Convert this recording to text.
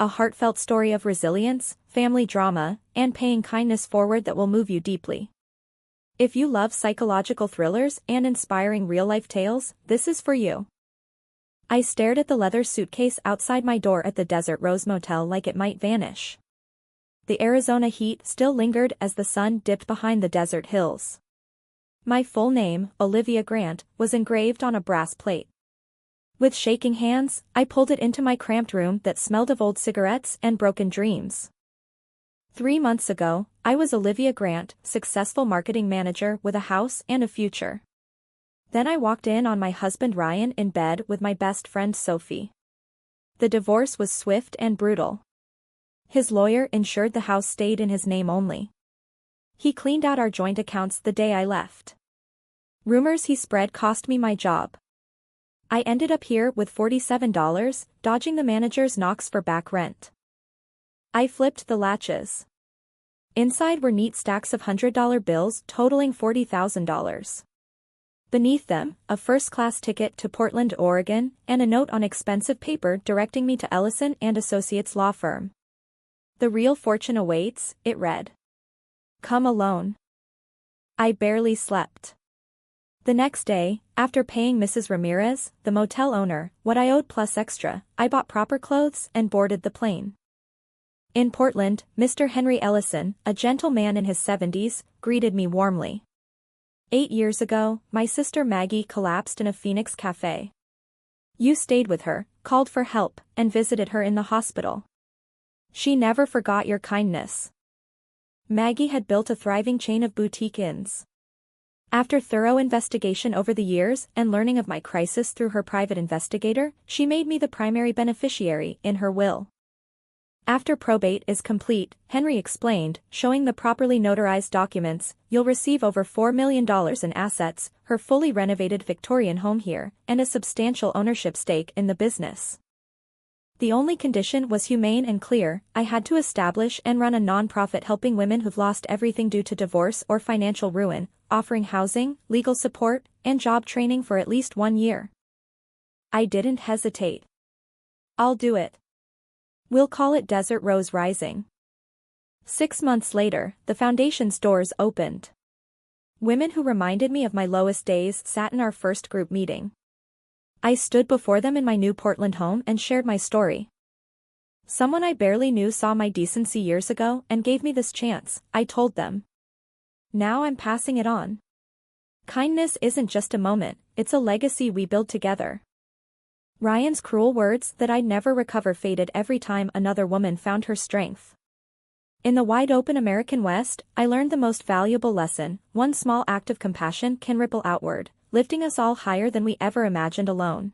a heartfelt story of resilience, family drama, and paying kindness forward that will move you deeply. If you love psychological thrillers and inspiring real-life tales, this is for you. I stared at the leather suitcase outside my door at the Desert Rose Motel like it might vanish. The Arizona heat still lingered as the sun dipped behind the desert hills. My full name, Olivia Grant, was engraved on a brass plate. With shaking hands, I pulled it into my cramped room that smelled of old cigarettes and broken dreams. 3 months ago, I was Olivia Grant, successful marketing manager with a house and a future. Then I walked in on my husband Ryan in bed with my best friend Sophie. The divorce was swift and brutal. His lawyer ensured the house stayed in his name only. He cleaned out our joint accounts the day I left. Rumors he spread cost me my job. I ended up here with $47, dodging the manager's knocks for back rent. I flipped the latches. Inside were neat stacks of $100 bills totaling $40,000. Beneath them, a first-class ticket to Portland, Oregon, and a note on expensive paper directing me to Ellison and Associates law firm. The real fortune awaits, it read. Come alone. I barely slept. The next day, after paying Mrs. Ramirez, the motel owner, what I owed plus extra, I bought proper clothes and boarded the plane. In Portland, Mr. Henry Ellison, a gentle man in his 70s, greeted me warmly. 8 years ago, my sister Maggie collapsed in a Phoenix cafe. You stayed with her, called for help, and visited her in the hospital. She never forgot your kindness. Maggie had built a thriving chain of boutique inns. After thorough investigation over the years and learning of my crisis through her private investigator, she made me the primary beneficiary in her will. After probate is complete, Henry explained, showing the properly notarized documents, you'll receive over $4 million in assets, her fully renovated Victorian home here, and a substantial ownership stake in the business. The only condition was humane and clear. I had to establish and run a non-profit helping women who've lost everything due to divorce or financial ruin, offering housing, legal support, and job training for at least 1 year. I didn't hesitate. I'll do it. We'll call it Desert Rose Rising. 6 months later, the foundation's doors opened. Women who reminded me of my lowest days sat in our first group meeting. I stood before them in my new Portland home and shared my story. Someone I barely knew saw my decency years ago and gave me this chance, I told them. Now I'm passing it on. Kindness isn't just a moment, it's a legacy we build together. Ryan's cruel words that I'd never recover faded every time another woman found her strength. In the wide-open American West, I learned the most valuable lesson: one small act of compassion can ripple outward, lifting us all higher than we ever imagined alone.